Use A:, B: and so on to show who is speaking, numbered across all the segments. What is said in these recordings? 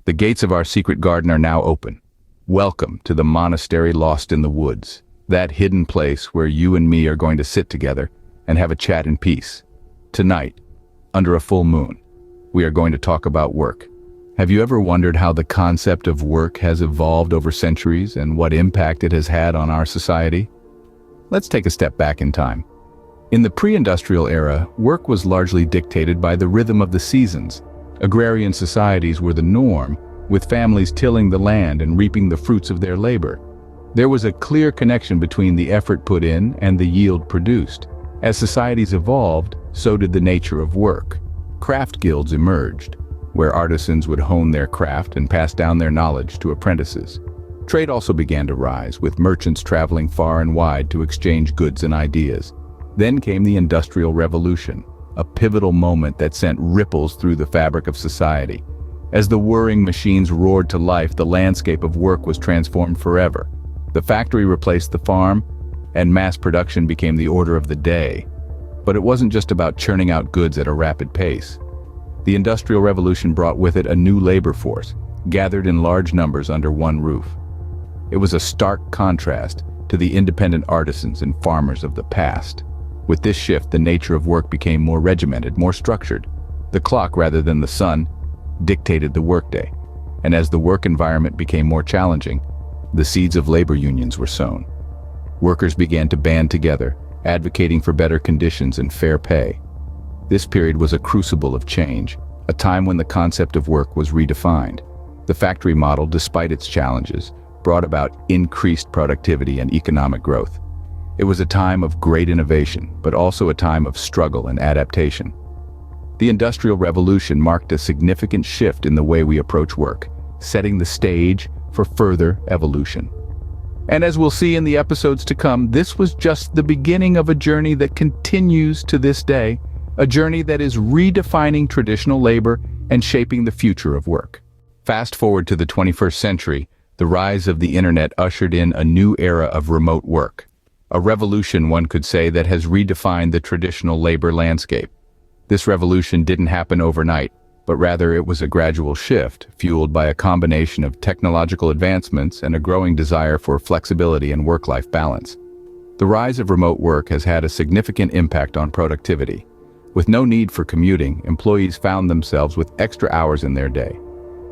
A: The gates of our secret garden are now open. Welcome to the monastery lost in the woods, that hidden place where you and me are going to sit together and have a chat in peace. Tonight, under a full moon, we are going to talk about work. Have you ever wondered how the concept of work has evolved over centuries and what impact it has had on our society? Let's take a step back in time. In the pre-industrial era, work was largely dictated by the rhythm of the seasons. Agrarian societies were the norm, with families tilling the land and reaping the fruits of their labor. There was a clear connection between the effort put in and the yield produced. As societies evolved, so did the nature of work. Craft guilds emerged, where artisans would hone their craft and pass down their knowledge to apprentices. Trade also began to rise, with merchants traveling far and wide to exchange goods and ideas. Then came the Industrial Revolution, a pivotal moment that sent ripples through the fabric of society. As the whirring machines roared to life, the landscape of work was transformed forever. The factory replaced the farm, and mass production became the order of the day. But it wasn't just about churning out goods at a rapid pace. The Industrial Revolution brought with it a new labor force, gathered in large numbers under one roof. It was a stark contrast to the independent artisans and farmers of the past. With this shift, the nature of work became more regimented, more structured. The clock, rather than the sun, dictated the workday. And as the work environment became more challenging, the seeds of labor unions were sown. Workers began to band together, advocating for better conditions and fair pay. This period was a crucible of change, a time when the concept of work was redefined. The factory model, despite its challenges, brought about increased productivity and economic growth. It was a time of great innovation, but also a time of struggle and adaptation. The Industrial Revolution marked a significant shift in the way we approach work, setting the stage for further evolution. And as we'll see in the episodes to come, this was just the beginning of a journey that continues to this day, a journey that is redefining traditional labor and shaping the future of work. Fast forward to the 21st century, the rise of the internet ushered in a new era of remote work. A revolution, one could say, that has redefined the traditional labor landscape. This revolution didn't happen overnight, but rather it was a gradual shift, fueled by a combination of technological advancements and a growing desire for flexibility and work-life balance. The rise of remote work has had a significant impact on productivity. With no need for commuting, employees found themselves with extra hours in their day.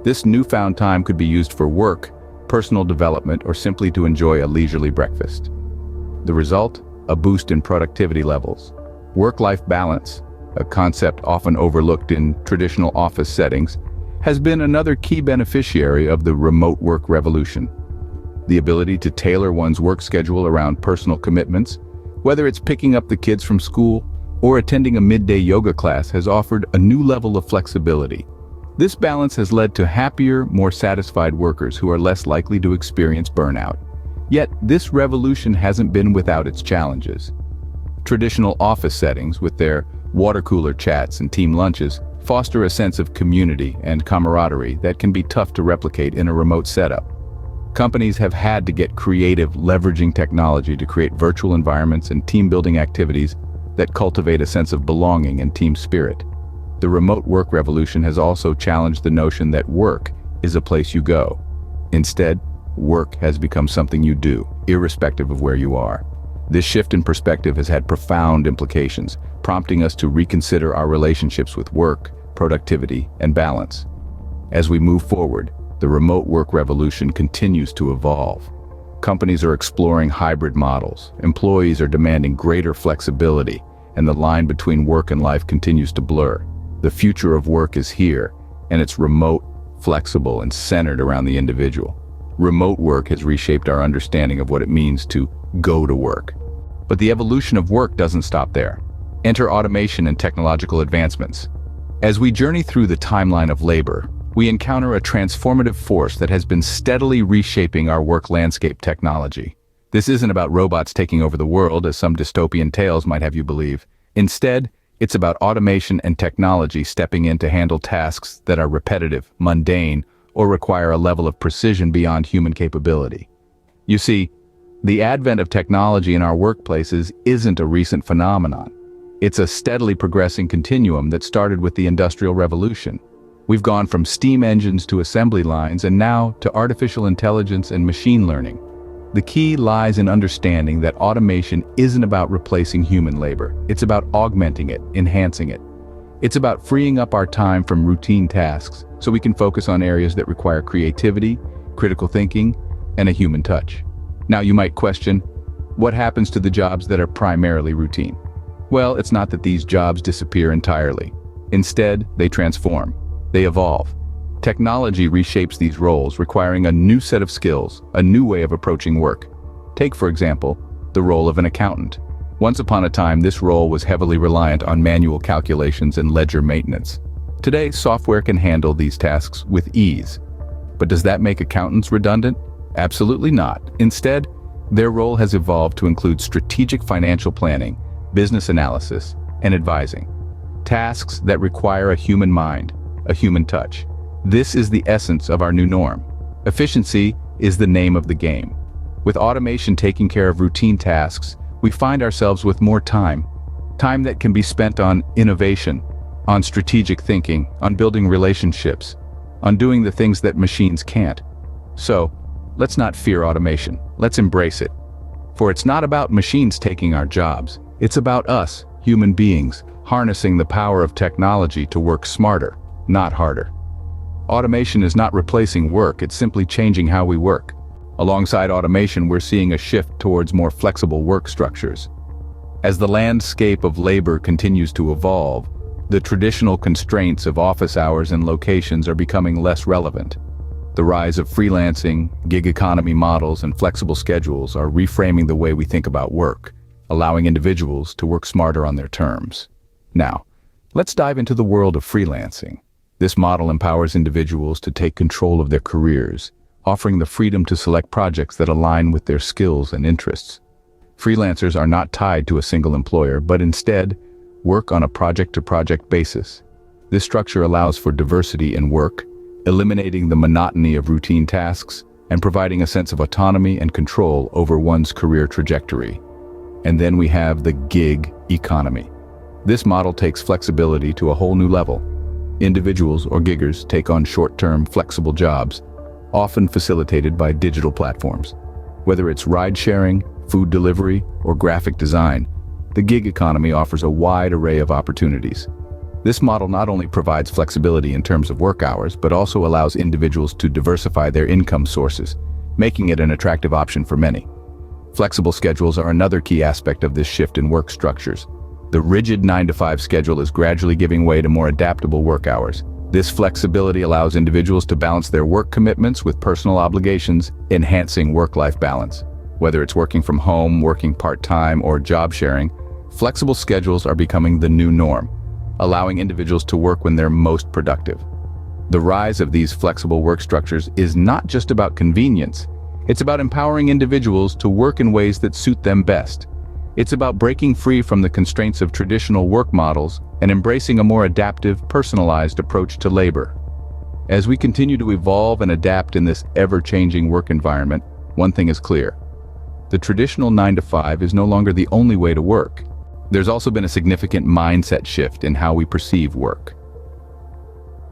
A: This newfound time could be used for work, personal development, or simply to enjoy a leisurely breakfast. The result? A boost in productivity levels. Work-life balance, a concept often overlooked in traditional office settings, has been another key beneficiary of the remote work revolution. The ability to tailor one's work schedule around personal commitments, whether it's picking up the kids from school or attending a midday yoga class, has offered a new level of flexibility. This balance has led to happier, more satisfied workers who are less likely to experience burnout. Yet, this revolution hasn't been without its challenges. Traditional office settings, with their water cooler chats and team lunches, foster a sense of community and camaraderie that can be tough to replicate in a remote setup. Companies have had to get creative, leveraging technology to create virtual environments and team-building activities that cultivate a sense of belonging and team spirit. The remote work revolution has also challenged the notion that work is a place you go. Instead, work has become something you do, irrespective of where you are. This shift in perspective has had profound implications, prompting us to reconsider our relationships with work, productivity, and balance. As we move forward, the remote work revolution continues to evolve. Companies are exploring hybrid models, employees are demanding greater flexibility, and the line between work and life continues to blur. The future of work is here, and it's remote, flexible, and centered around the individual. Remote work has reshaped our understanding of what it means to go to work. But the evolution of work doesn't stop there. Enter automation and technological advancements. As we journey through the timeline of labor, we encounter a transformative force that has been steadily reshaping our work landscape: technology. This isn't about robots taking over the world, as some dystopian tales might have you believe. Instead, it's about automation and technology stepping in to handle tasks that are repetitive, mundane, or require a level of precision beyond human capability. You see, the advent of technology in our workplaces isn't a recent phenomenon. It's a steadily progressing continuum that started with the Industrial Revolution. We've gone from steam engines to assembly lines and now to artificial intelligence and machine learning. The key lies in understanding that automation isn't about replacing human labor. It's about augmenting it, enhancing it. It's about freeing up our time from routine tasks so we can focus on areas that require creativity, critical thinking, and a human touch. Now you might question, what happens to the jobs that are primarily routine? Well, it's not that these jobs disappear entirely. Instead, they transform. They evolve. Technology reshapes these roles, requiring a new set of skills, a new way of approaching work. Take, for example, the role of an accountant. Once upon a time, this role was heavily reliant on manual calculations and ledger maintenance. Today, software can handle these tasks with ease. But does that make accountants redundant? Absolutely not. Instead, their role has evolved to include strategic financial planning, business analysis, and advising. Tasks that require a human mind, a human touch. This is the essence of our new norm. Efficiency is the name of the game. With automation taking care of routine tasks, we find ourselves with more time. Time that can be spent on innovation, on strategic thinking, on building relationships, on doing the things that machines can't. So, let's not fear automation. Let's embrace it. For it's not about machines taking our jobs. It's about us, human beings, harnessing the power of technology to work smarter, not harder. Automation is not replacing work, it's simply changing how we work. Alongside automation, we're seeing a shift towards more flexible work structures. As the landscape of labor continues to evolve, the traditional constraints of office hours and locations are becoming less relevant. The rise of freelancing, gig economy models, and flexible schedules are reframing the way we think about work, allowing individuals to work smarter on their terms. Now, let's dive into the world of freelancing. This model empowers individuals to take control of their careers, offering the freedom to select projects that align with their skills and interests. Freelancers are not tied to a single employer, but instead work on a project-to-project basis. This structure allows for diversity in work, eliminating the monotony of routine tasks and providing a sense of autonomy and control over one's career trajectory. And then we have the gig economy. This model takes flexibility to a whole new level. Individuals or giggers take on short-term, flexible jobs, often facilitated by digital platforms. Whether it's ride-sharing, food delivery, or graphic design, the gig economy offers a wide array of opportunities. This model not only provides flexibility in terms of work hours, but also allows individuals to diversify their income sources, making it an attractive option for many. Flexible schedules are another key aspect of this shift in work structures. The rigid 9-to-5 schedule is gradually giving way to more adaptable work hours. This flexibility allows individuals to balance their work commitments with personal obligations, enhancing work-life balance. Whether it's working from home, working part-time, or job sharing, flexible schedules are becoming the new norm, allowing individuals to work when they're most productive. The rise of these flexible work structures is not just about convenience. It's about empowering individuals to work in ways that suit them best. It's about breaking free from the constraints of traditional work models and embracing a more adaptive, personalized approach to labor. As we continue to evolve and adapt in this ever-changing work environment, one thing is clear. The traditional 9-to-5 is no longer the only way to work. There's also been a significant mindset shift in how we perceive work.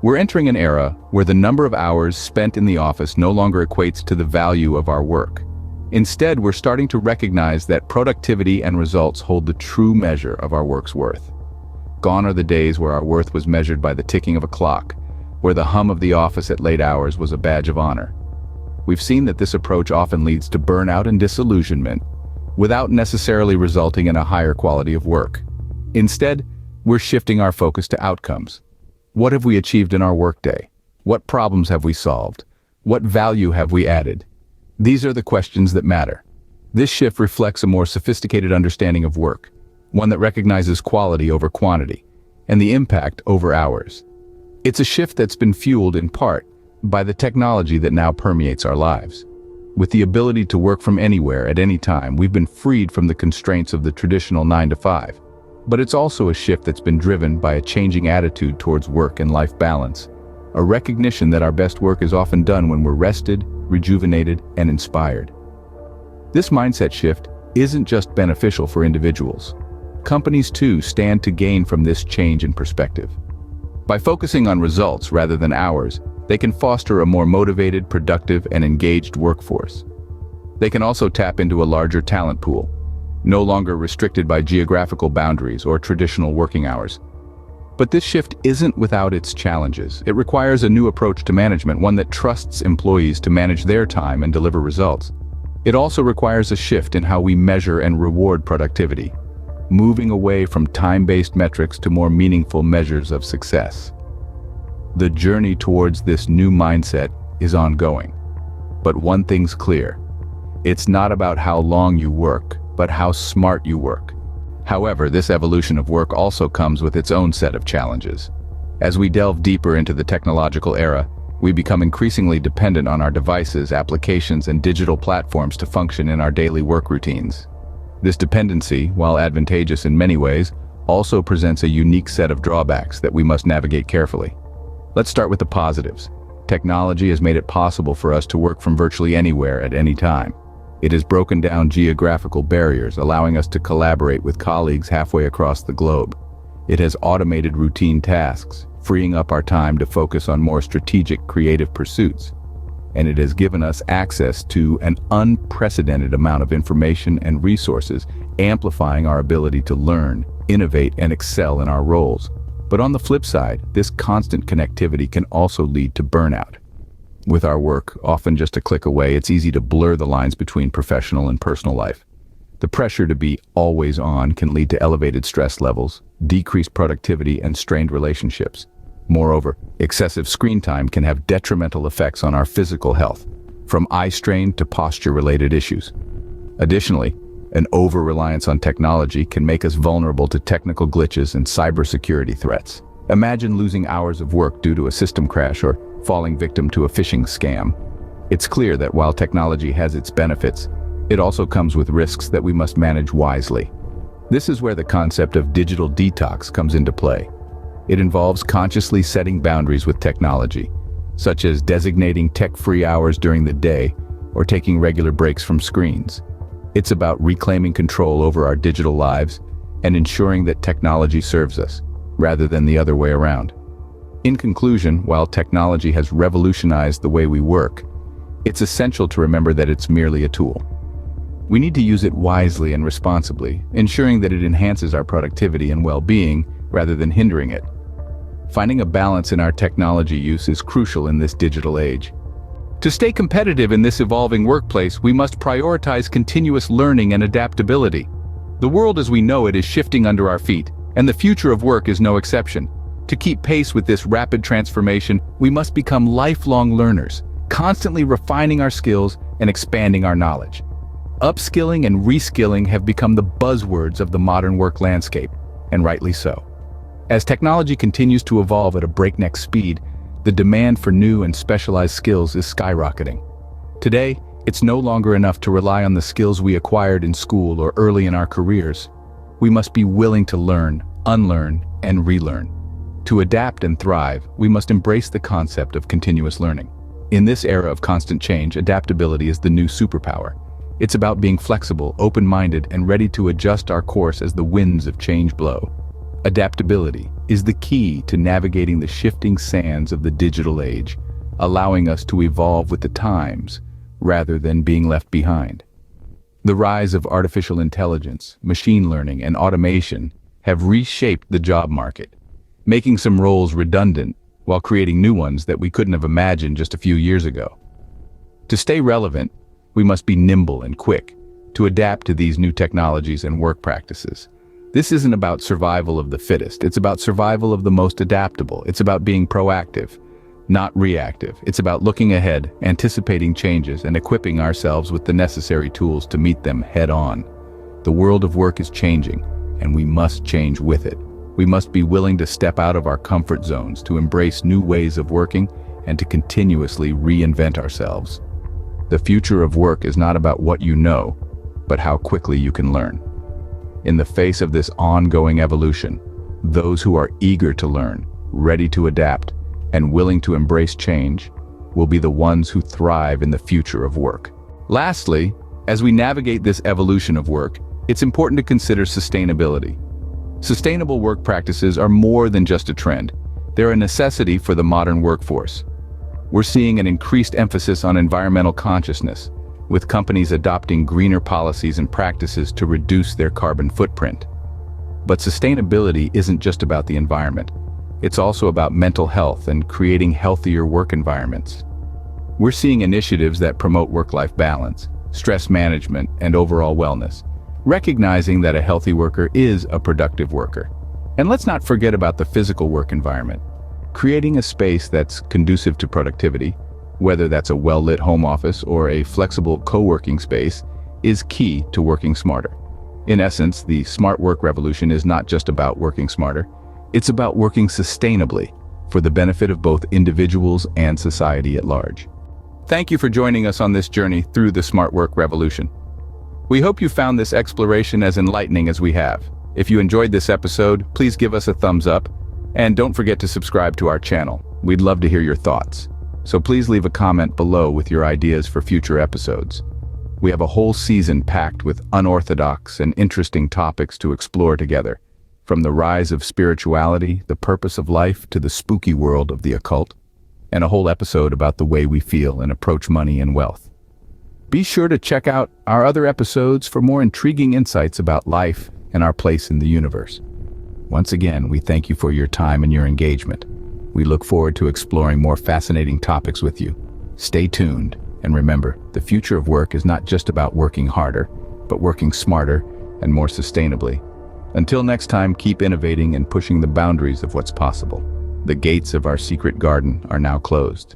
A: We're entering an era where the number of hours spent in the office no longer equates to the value of our work. Instead, we're starting to recognize that productivity and results hold the true measure of our work's worth. Gone are the days where our worth was measured by the ticking of a clock, where the hum of the office at late hours was a badge of honor. We've seen that this approach often leads to burnout and disillusionment, without necessarily resulting in a higher quality of work. Instead, we're shifting our focus to outcomes. What have we achieved in our workday? What problems have we solved? What value have we added? These are the questions that matter. This shift reflects a more sophisticated understanding of work, one that recognizes quality over quantity, and the impact over hours. It's a shift that's been fueled in part by the technology that now permeates our lives. With the ability to work from anywhere at any time, we've been freed from the constraints of the traditional 9-to-5. But it's also a shift that's been driven by a changing attitude towards work and life balance, a recognition that our best work is often done when we're rested, rejuvenated, and inspired. This mindset shift isn't just beneficial for individuals. Companies too stand to gain from this change in perspective. By focusing on results rather than hours, they can foster a more motivated, productive, and engaged workforce. They can also tap into a larger talent pool, no longer restricted by geographical boundaries or traditional working hours. But this shift isn't without its challenges. It requires a new approach to management, one that trusts employees to manage their time and deliver results. It also requires a shift in how we measure and reward productivity, moving away from time-based metrics to more meaningful measures of success. The journey towards this new mindset is ongoing. But one thing's clear: it's not about how long you work, but how smart you work. However, this evolution of work also comes with its own set of challenges. As we delve deeper into the technological era, we become increasingly dependent on our devices, applications, and digital platforms to function in our daily work routines. This dependency, while advantageous in many ways, also presents a unique set of drawbacks that we must navigate carefully. Let's start with the positives. Technology has made it possible for us to work from virtually anywhere at any time. It has broken down geographical barriers, allowing us to collaborate with colleagues halfway across the globe. It has automated routine tasks, freeing up our time to focus on more strategic, creative pursuits. And it has given us access to an unprecedented amount of information and resources, amplifying our ability to learn, innovate, and excel in our roles. But on the flip side, this constant connectivity can also lead to burnout. With our work often just a click away, it's easy to blur the lines between professional and personal life. The pressure to be always on can lead to elevated stress levels, decreased productivity, and strained relationships. Moreover, excessive screen time can have detrimental effects on our physical health, from eye strain to posture-related issues. Additionally, an over-reliance on technology can make us vulnerable to technical glitches and cybersecurity threats. Imagine losing hours of work due to a system crash or falling victim to a phishing scam. It's clear that while technology has its benefits, it also comes with risks that we must manage wisely. This is where the concept of digital detox comes into play. It involves consciously setting boundaries with technology, such as designating tech-free hours during the day or taking regular breaks from screens. It's about reclaiming control over our digital lives and ensuring that technology serves us, rather than the other way around. In conclusion, while technology has revolutionized the way we work, it's essential to remember that it's merely a tool. We need to use it wisely and responsibly, ensuring that it enhances our productivity and well-being rather than hindering it. Finding a balance in our technology use is crucial in this digital age. To stay competitive in this evolving workplace, we must prioritize continuous learning and adaptability. The world as we know it is shifting under our feet, and the future of work is no exception. To keep pace with this rapid transformation, we must become lifelong learners, constantly refining our skills and expanding our knowledge. Upskilling and reskilling have become the buzzwords of the modern work landscape, and rightly so. As technology continues to evolve at a breakneck speed, the demand for new and specialized skills is skyrocketing. Today, it's no longer enough to rely on the skills we acquired in school or early in our careers. We must be willing to learn, unlearn, and relearn. To adapt and thrive, we must embrace the concept of continuous learning. In this era of constant change, adaptability is the new superpower. It's about being flexible, open-minded, and ready to adjust our course as the winds of change blow. Adaptability is the key to navigating the shifting sands of the digital age, allowing us to evolve with the times rather than being left behind. The rise of artificial intelligence, machine learning, and automation have reshaped the job market, making some roles redundant while creating new ones that we couldn't have imagined just a few years ago. To stay relevant, we must be nimble and quick to adapt to these new technologies and work practices. This isn't about survival of the fittest, it's about survival of the most adaptable. It's about being proactive, not reactive. It's about looking ahead, anticipating changes, and equipping ourselves with the necessary tools to meet them head on. The world of work is changing, and we must change with it. We must be willing to step out of our comfort zones, to embrace new ways of working, and to continuously reinvent ourselves. The future of work is not about what you know, but how quickly you can learn. In the face of this ongoing evolution, those who are eager to learn, ready to adapt, and willing to embrace change will be the ones who thrive in the future of work. Lastly, as we navigate this evolution of work, it's important to consider sustainability. Sustainable work practices are more than just a trend. They're a necessity for the modern workforce. We're seeing an increased emphasis on environmental consciousness, with companies adopting greener policies and practices to reduce their carbon footprint. But sustainability isn't just about the environment. It's also about mental health and creating healthier work environments. We're seeing initiatives that promote work-life balance, stress management, and overall wellness, recognizing that a healthy worker is a productive worker. And let's not forget about the physical work environment. Creating a space that's conducive to productivity, whether that's a well-lit home office or a flexible co-working space, is key to working smarter. In essence, the smart work revolution is not just about working smarter, it's about working sustainably for the benefit of both individuals and society at large. Thank you for joining us on this journey through the smart work revolution. We hope you found this exploration as enlightening as we have. If you enjoyed this episode, please give us a thumbs up, and don't forget to subscribe to our channel. We'd love to hear your thoughts. So please leave a comment below with your ideas for future episodes. We have a whole season packed with unorthodox and interesting topics to explore together, from the rise of spirituality, the purpose of life, to the spooky world of the occult, and a whole episode about the way we feel and approach money and wealth. Be sure to check out our other episodes for more intriguing insights about life and our place in the universe. Once again, we thank you for your time and your engagement. We look forward to exploring more fascinating topics with you. Stay tuned, and remember, the future of work is not just about working harder, but working smarter and more sustainably. Until next time, keep innovating and pushing the boundaries of what's possible. The gates of our secret garden are now closed.